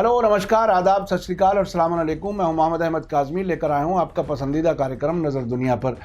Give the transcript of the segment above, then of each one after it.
Hello, नमस्कार, आदाब, सत श्री अकाल और अस्सलाम वालेकुम। मैं हूं मोहम्मद अहमद काज़मी, लेकर आया हूं आपका पसंदीदा कार्यक्रम नज़र दुनिया पर।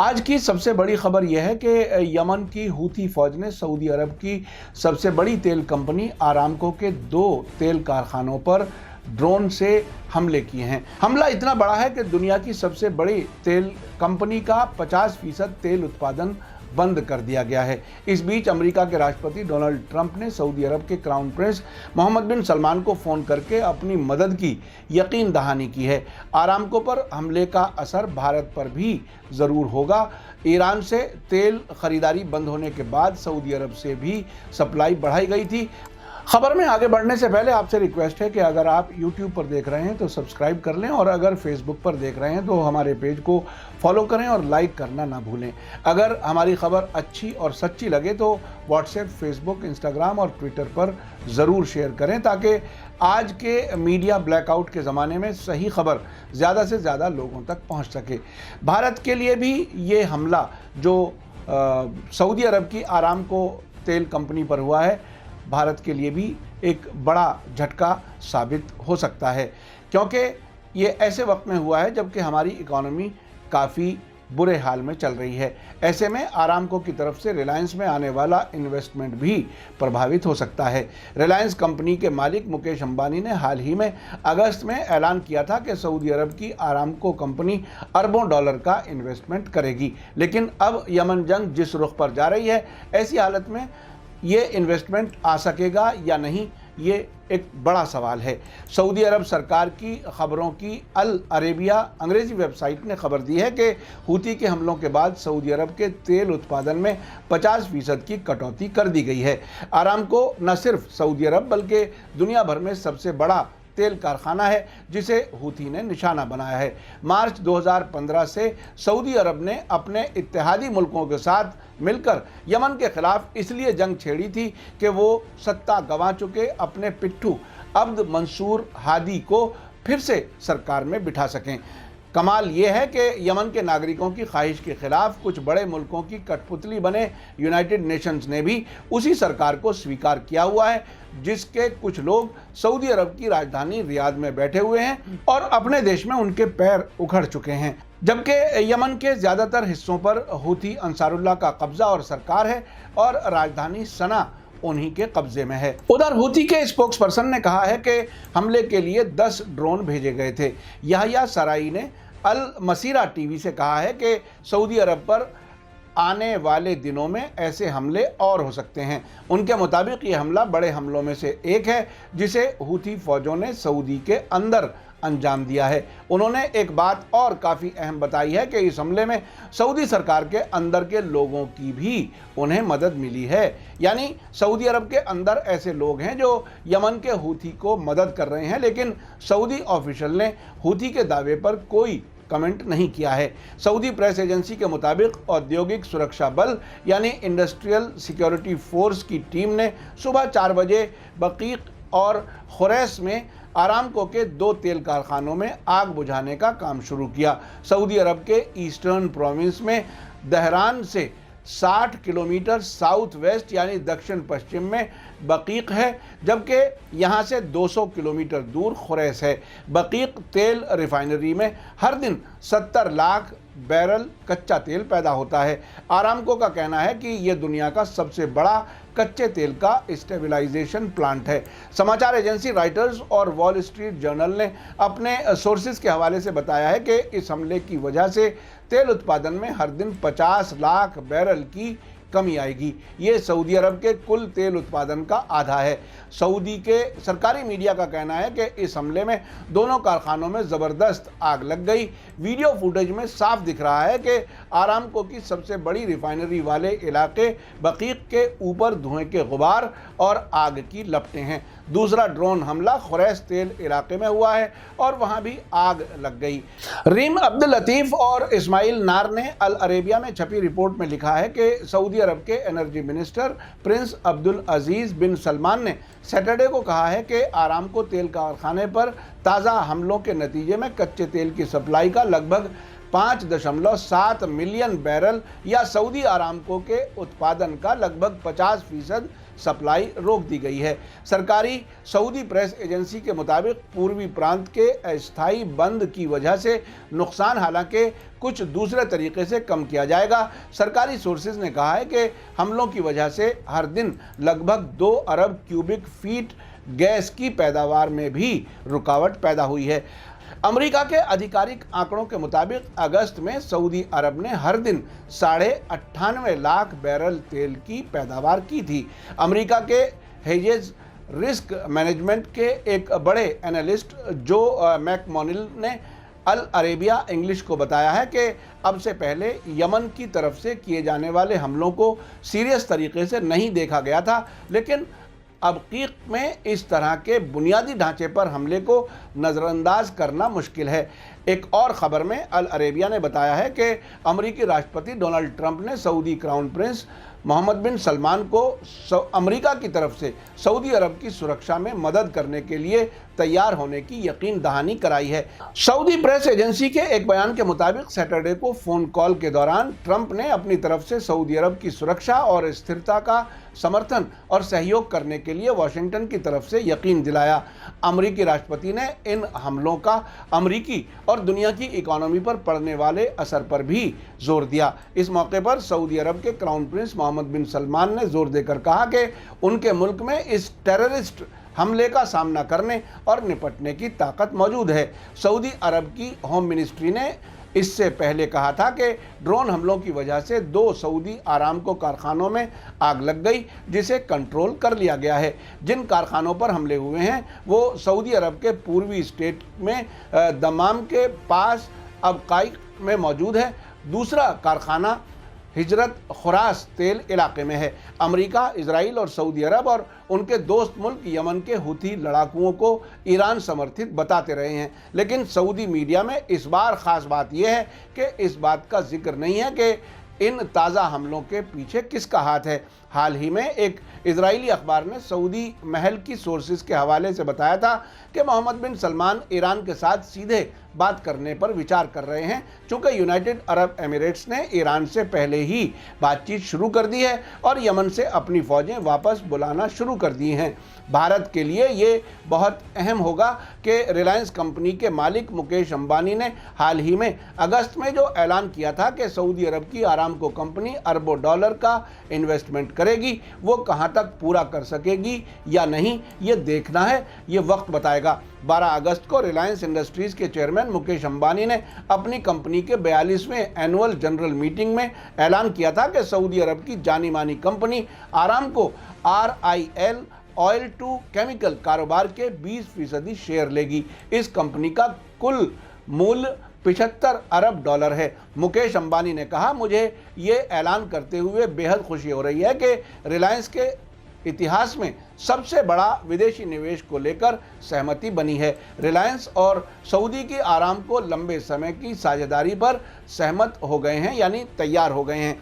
आज की सबसे बड़ी खबर यह है कि यमन की हूथी फ़ौज ने सऊदी अरब की सबसे बड़ी तेल कंपनी आरामको के 2 तेल कारखानों पर ड्रोन से हमले किए हैं। हमला इतना बड़ा है कि दुनिया की सबसे बड़ी तेल कंपनी का 50% तेल उत्पादन बंद कर दिया गया है। इस बीच अमेरिका के राष्ट्रपति डोनाल्ड ट्रंप ने सऊदी अरब के क्राउन प्रिंस मोहम्मद बिन सलमान को फ़ोन करके अपनी मदद की यकीन दहानी की है। आरामको पर हमले का असर भारत पर भी ज़रूर होगा। ईरान से तेल खरीदारी बंद होने के बाद सऊदी अरब से भी सप्लाई बढ़ाई गई थी। खबर में आगे बढ़ने से पहले आपसे रिक्वेस्ट है कि अगर आप YouTube पर देख रहे हैं तो सब्सक्राइब कर लें, और अगर Facebook पर देख रहे हैं तो हमारे पेज को फॉलो करें और लाइक करना ना भूलें। अगर हमारी खबर अच्छी और सच्ची लगे तो व्हाट्सएप, फेसबुक, इंस्टाग्राम और ट्विटर पर ज़रूर शेयर करें, ताकि आज के मीडिया ब्लैकआउट के ज़माने में सही खबर ज़्यादा से ज़्यादा लोगों तक पहुँच सके। भारत के लिए भी ये हमला जो सऊदी अरब की आरामको तेल कंपनी पर हुआ है, भारत के लिए भी एक बड़ा झटका साबित हो सकता है, क्योंकि ये ऐसे वक्त में हुआ है जबकि हमारी इकॉनमी काफ़ी बुरे हाल में चल रही है। ऐसे में आरामको की तरफ से रिलायंस में आने वाला इन्वेस्टमेंट भी प्रभावित हो सकता है। रिलायंस कंपनी के मालिक मुकेश अंबानी ने हाल ही में अगस्त में ऐलान किया था कि सऊदी अरब की आरामको कंपनी अरबों डॉलर का इन्वेस्टमेंट करेगी, लेकिन अब यमन जंग जिस रुख पर जा रही है, ऐसी हालत में ये इन्वेस्टमेंट आ सकेगा या नहीं, ये एक बड़ा सवाल है। सऊदी अरब सरकार की खबरों की अल अरेबिया अंग्रेज़ी वेबसाइट ने खबर दी है कि हूती के हमलों के बाद सऊदी अरब के तेल उत्पादन में 50% की कटौती कर दी गई है। आरामको न सिर्फ सऊदी अरब बल्कि दुनिया भर में सबसे बड़ा तेल कारखाना है जिसे हूथी ने निशाना बनाया है। मार्च 2015 से सऊदी अरब ने अपने इत्तेहादी मुल्कों के साथ मिलकर यमन के खिलाफ इसलिए जंग छेड़ी थी कि वो सत्ता गंवा चुके अपने पिट्ठू अब्द मंसूर हादी को फिर से सरकार में बिठा सकें। कमाल ये है कि यमन के नागरिकों की ख्वाहिश के खिलाफ कुछ बड़े मुल्कों की कठपुतली बने यूनाइटेड नेशंस ने भी उसी सरकार को स्वीकार किया हुआ है, जिसके कुछ लोग सऊदी अरब की राजधानी रियाद में बैठे हुए हैं और अपने देश में उनके पैर उखड़ चुके हैं। जबकि यमन के ज़्यादातर हिस्सों पर हूथी अंसारुल्लाह का कब्जा और सरकार है और राजधानी सना उन्हीं के कब्जे में है। उधर हूथी के स्पोक्स पर्सन ने कहा है कि हमले के लिए 10 ड्रोन भेजे गए थे। याहिया सराई ने अल मसीरा टीवी से कहा है कि सऊदी अरब पर आने वाले दिनों में ऐसे हमले और हो सकते हैं। उनके मुताबिक ये हमला बड़े हमलों में से एक है जिसे हूथी फ़ौजों ने सऊदी के अंदर अंजाम दिया है। उन्होंने एक बात और काफ़ी अहम बताई है कि इस हमले में सऊदी सरकार के अंदर के लोगों की भी उन्हें मदद मिली है। यानी सऊदी अरब के अंदर ऐसे लोग हैं जो यमन के हूथी को मदद कर रहे हैं, लेकिन सऊदी ऑफिशियल ने हूथी के दावे पर कोई कमेंट नहीं किया है। सऊदी प्रेस एजेंसी के मुताबिक औद्योगिक सुरक्षा बल यानी इंडस्ट्रियल सिक्योरिटी फोर्स की टीम ने सुबह 4 बजे बकीक और खुरैस में आरामको के 2 तेल कारखानों में आग बुझाने का काम शुरू किया। सऊदी अरब के ईस्टर्न प्रोविंस में दहरान से 60 किलोमीटर साउथ वेस्ट यानी दक्षिण पश्चिम में बकीक है, जबकि यहाँ से 200 किलोमीटर दूर खुरैस है। बकीक तेल रिफाइनरी में हर दिन 70 लाख बैरल कच्चा तेल पैदा होता है। आरामको का कहना है कि ये दुनिया का सबसे बड़ा कच्चे तेल का स्टेबलाइजेशन प्लांट है। समाचार एजेंसी राइटर्स और वॉल स्ट्रीट जर्नल ने अपने सोर्सेज के हवाले से बताया है कि इस हमले की वजह से तेल उत्पादन में हर दिन 50 लाख बैरल की कमी आएगी। ये सऊदी अरब के कुल तेल उत्पादन का आधा है। सऊदी के सरकारी मीडिया का कहना है कि इस हमले में दोनों कारखानों में ज़बरदस्त आग लग गई। वीडियो फुटेज में साफ दिख रहा है कि आरामको की सबसे बड़ी रिफाइनरी वाले इलाके बकीक के ऊपर धुएं के गुबार और आग की लपटें हैं। दूसरा ड्रोन हमला खुरैस तेल इलाके में हुआ है और वहां भी आग लग गई। रीम अब्दुल लतीफ़ और इस्माइल नार ने अल अरेबिया में छपी रिपोर्ट में लिखा है कि सऊदी अरब के एनर्जी मिनिस्टर प्रिंस अब्दुल अजीज़ बिन सलमान ने सैटरडे को कहा है कि आरामको तेल कारखाने पर ताज़ा हमलों के नतीजे में कच्चे तेल की सप्लाई का लगभग 5.7 मिलियन बैरल या सऊदी आरामको के उत्पादन का लगभग 50% सप्लाई रोक दी गई है। सरकारी सऊदी प्रेस एजेंसी के मुताबिक पूर्वी प्रांत के अस्थायी बंद की वजह से नुकसान हालांकि कुछ दूसरे तरीके से कम किया जाएगा। सरकारी सोर्सेज ने कहा है कि हमलों की वजह से हर दिन लगभग 2 अरब क्यूबिक फीट गैस की पैदावार में भी रुकावट पैदा हुई है। अमेरिका के आधिकारिक आंकड़ों के मुताबिक अगस्त में सऊदी अरब ने हर दिन 98.5 लाख बैरल तेल की पैदावार की थी। अमेरिका के हेजेस रिस्क मैनेजमेंट के एक बड़े एनालिस्ट जो मैकमोनिल ने अल अरेबिया इंग्लिश को बताया है कि अब से पहले यमन की तरफ से किए जाने वाले हमलों को सीरियस तरीके से नहीं देखा गया था, लेकिन अब कीक में इस तरह के बुनियादी ढांचे पर हमले को नज़रअंदाज करना मुश्किल है। एक और ख़बर में अल अरेबिया ने बताया है कि अमेरिकी राष्ट्रपति डोनाल्ड ट्रंप ने सऊदी क्राउन प्रिंस मोहम्मद बिन सलमान को अमेरिका की तरफ से सऊदी अरब की सुरक्षा में मदद करने के लिए तैयार होने की यकीन दहानी कराई है। सऊदी प्रेस एजेंसी के एक बयान के मुताबिक सैटरडे को फ़ोन कॉल के दौरान ट्रंप ने अपनी तरफ से सऊदी अरब की सुरक्षा और स्थिरता का समर्थन और सहयोग करने के लिए वाशिंगटन की तरफ से यकीन दिलाया। अमेरिकी राष्ट्रपति ने इन हमलों का अमेरिकी और दुनिया की इकोनॉमी पर पड़ने वाले असर पर भी जोर दिया। इस मौके पर सऊदी अरब के क्राउन प्रिंस मोहम्मद बिन सलमान ने जोर देकर कहा कि उनके मुल्क में इस टेररिस्ट हमले का सामना करने और निपटने की ताकत मौजूद है। सऊदी अरब की होम मिनिस्ट्री ने इससे पहले कहा था कि ड्रोन हमलों की वजह से 2 सऊदी आरामको कारखानों में आग लग गई, जिसे कंट्रोल कर लिया गया है। जिन कारखानों पर हमले हुए हैं वो सऊदी अरब के पूर्वी स्टेट में दमाम के पास अबकाई में मौजूद है। दूसरा कारखाना हिजरत खुरास तेल इलाके में है। अमेरिका, इजराइल और सऊदी अरब और उनके दोस्त मुल्क यमन के हुथी लड़ाकुओं को ईरान समर्थित बताते रहे हैं, लेकिन सऊदी मीडिया में इस बार ख़ास बात यह है कि इस बात का जिक्र नहीं है कि इन ताज़ा हमलों के पीछे किसका हाथ है। हाल ही में एक इजरायली अखबार ने सऊदी महल की सोर्सेज के हवाले से बताया था कि मोहम्मद बिन सलमान ईरान के साथ सीधे बात करने पर विचार कर रहे हैं, चूँकि यूनाइटेड अरब एमिरेट्स ने ईरान से पहले ही बातचीत शुरू कर दी है और यमन से अपनी फ़ौजें वापस बुलाना शुरू कर दी हैं। भारत के लिए ये बहुत अहम होगा कि रिलायंस कंपनी के मालिक मुकेश अंबानी ने हाल ही में अगस्त में जो ऐलान किया था कि सऊदी अरब की आरामको कंपनी अरबों डॉलर का इन्वेस्टमेंट करेगी, वो कहां तक पूरा कर सकेगी या नहीं ये देखना है, ये वक्त बताएगा। 12 अगस्त को रिलायंस इंडस्ट्रीज के चेयरमैन मुकेश अंबानी ने अपनी कंपनी के 42वें एनुअल जनरल मीटिंग में ऐलान किया था कि सऊदी अरब की जानी मानी company Aramco RIL oil to chemical कारोबार के 20% शेयर लेगी। इस कंपनी का कुल मूल्य 75 अरब डॉलर है। मुकेश अंबानी ने कहा, मुझे ये ऐलान करते हुए बेहद खुशी हो रही है कि रिलायंस के इतिहास में सबसे बड़ा विदेशी निवेश को लेकर सहमति बनी है। रिलायंस और सऊदी की आरामको लंबे समय की साझेदारी पर सहमत हो गए हैं, यानी तैयार हो गए हैं।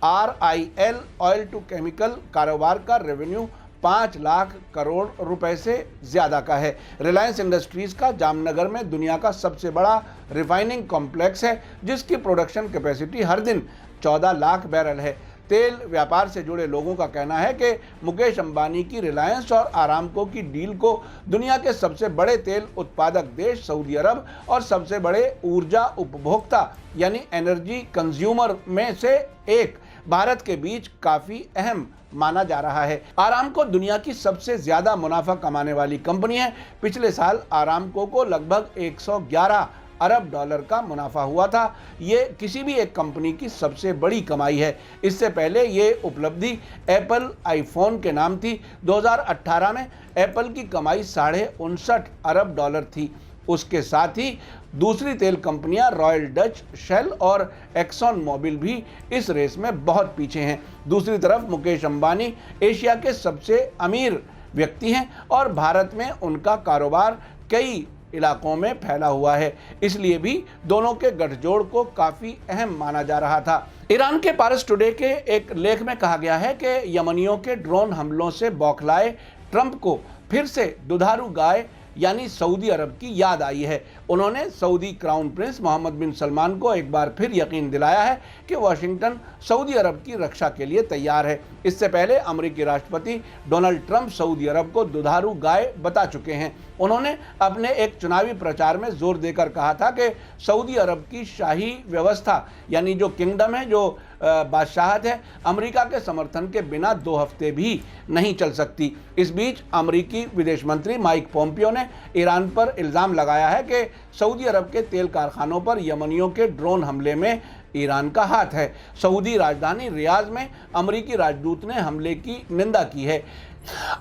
RIL ऑयल टू केमिकल कारोबार का रेवेन्यू 5 लाख करोड़ रुपए से ज़्यादा का है। रिलायंस इंडस्ट्रीज़ का जामनगर में दुनिया का सबसे बड़ा रिफाइनिंग कॉम्प्लेक्स है, जिसकी प्रोडक्शन कैपेसिटी हर दिन 14 लाख बैरल है। तेल व्यापार से जुड़े लोगों का कहना है कि मुकेश अंबानी की रिलायंस और आरामको की डील को दुनिया के सबसे बड़े तेल उत्पादक देश सऊदी अरब और सबसे बड़े ऊर्जा उपभोक्ता यानी एनर्जी कंज्यूमर में से एक भारत के बीच काफ़ी अहम माना जा रहा है। आरामको दुनिया की सबसे ज़्यादा मुनाफा कमाने वाली कंपनी है। पिछले साल आरामको को लगभग 111 अरब डॉलर का मुनाफा हुआ था। ये किसी भी एक कंपनी की सबसे बड़ी कमाई है। इससे पहले ये उपलब्धि एप्पल आईफोन के नाम थी। 2018 में एप्पल की कमाई 59.5 अरब डॉलर थी। उसके साथ ही दूसरी तेल कंपनियां रॉयल डच, शेल और एक्सॉन मोबिल भी इस रेस में बहुत पीछे हैं। दूसरी तरफ मुकेश अंबानी एशिया के सबसे अमीर व्यक्ति हैं और भारत में उनका कारोबार कई इलाकों में फैला हुआ है, इसलिए भी दोनों के गठजोड़ को काफ़ी अहम माना जा रहा था। ईरान के पारस टुडे के एक लेख में कहा गया है कि यमनियों के ड्रोन हमलों से बौखलाए ट्रंप को फिर से दुधारू गाय यानी सऊदी अरब की याद आई है। उन्होंने सऊदी क्राउन प्रिंस मोहम्मद बिन सलमान को एक बार फिर यकीन दिलाया है कि वाशिंगटन सऊदी अरब की रक्षा के लिए तैयार है। इससे पहले अमेरिकी राष्ट्रपति डोनाल्ड ट्रंप सऊदी अरब को दुधारू गाय बता चुके हैं। उन्होंने अपने एक चुनावी प्रचार में जोर देकर कहा था कि सऊदी अरब की शाही व्यवस्था यानी जो किंगडम है, जो बादशाहत है, अमेरिका के समर्थन के बिना 2 हफ्ते भी नहीं चल सकती। इस बीच अमेरिकी विदेश मंत्री माइक पोम्पियो ने ईरान पर इल्ज़ाम लगाया है कि सऊदी अरब के तेल कारखानों पर यमनियों के ड्रोन हमले में ईरान का हाथ है। सऊदी राजधानी रियाद में अमेरिकी राजदूत ने हमले की निंदा की है।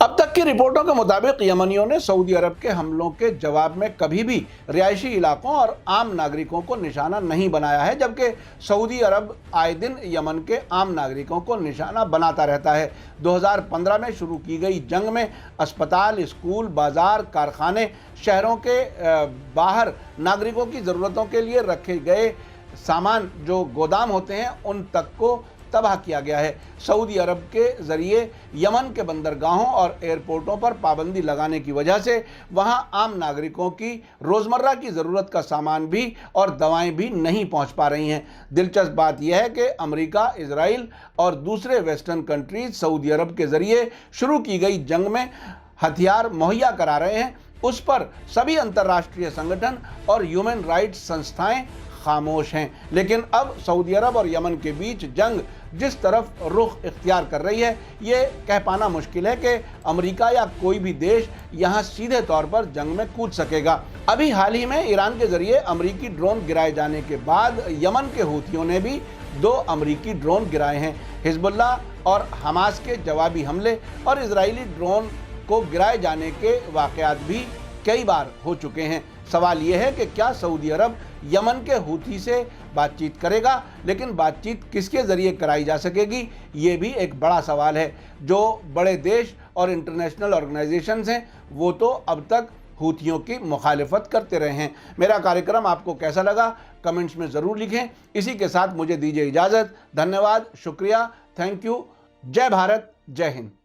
अब तक की रिपोर्टों के मुताबिक यमनियों ने सऊदी अरब के हमलों के जवाब में कभी भी रिहायशी इलाकों और आम नागरिकों को निशाना नहीं बनाया है, जबकि सऊदी अरब आए दिन यमन के आम नागरिकों को निशाना बनाता रहता है। 2015 में शुरू की गई जंग में अस्पताल, स्कूल, बाजार, कारखाने, शहरों के बाहर नागरिकों की ज़रूरतों के लिए रखे गए सामान जो गोदाम होते हैं उन तक को तबाह किया गया है। सऊदी अरब के ज़रिए यमन के बंदरगाहों और एयरपोर्टों पर पाबंदी लगाने की वजह से वहां आम नागरिकों की रोज़मर्रा की ज़रूरत का सामान भी और दवाएं भी नहीं पहुंच पा रही हैं। दिलचस्प बात यह है कि अमेरिका, इजराइल और दूसरे वेस्टर्न कंट्रीज सऊदी अरब के ज़रिए शुरू की गई जंग में हथियार मुहैया करा रहे हैं, उस पर सभी अंतर्राष्ट्रीय संगठन और ह्यूमन राइट्स संस्थाएं खामोश हैं। लेकिन अब सऊदी अरब और यमन के बीच जंग जिस तरफ रुख इख्तियार कर रही है, ये कह पाना मुश्किल है कि अमेरिका या कोई भी देश यहाँ सीधे तौर पर जंग में कूद सकेगा। अभी हाल ही में ईरान के जरिए अमेरिकी ड्रोन गिराए जाने के बाद यमन के हूथियों ने भी 2 अमेरिकी ड्रोन गिराए हैं। हिजबुल्लाह और हमास के जवाबी हमले और इजरायली ड्रोन को गिराए जाने के वाक़यात भी कई बार हो चुके हैं। सवाल यह है कि क्या सऊदी अरब यमन के हूथी से बातचीत करेगा, लेकिन बातचीत किसके ज़रिए कराई जा सकेगी, ये भी एक बड़ा सवाल है। जो बड़े देश और इंटरनेशनल ऑर्गेनाइजेशंस हैं वो तो अब तक हूथियों की मुखालिफत करते रहे हैं। मेरा कार्यक्रम आपको कैसा लगा कमेंट्स में ज़रूर लिखें। इसी के साथ मुझे दीजिए इजाज़त। धन्यवाद, शुक्रिया, थैंक यू। जय भारत, जय हिंद।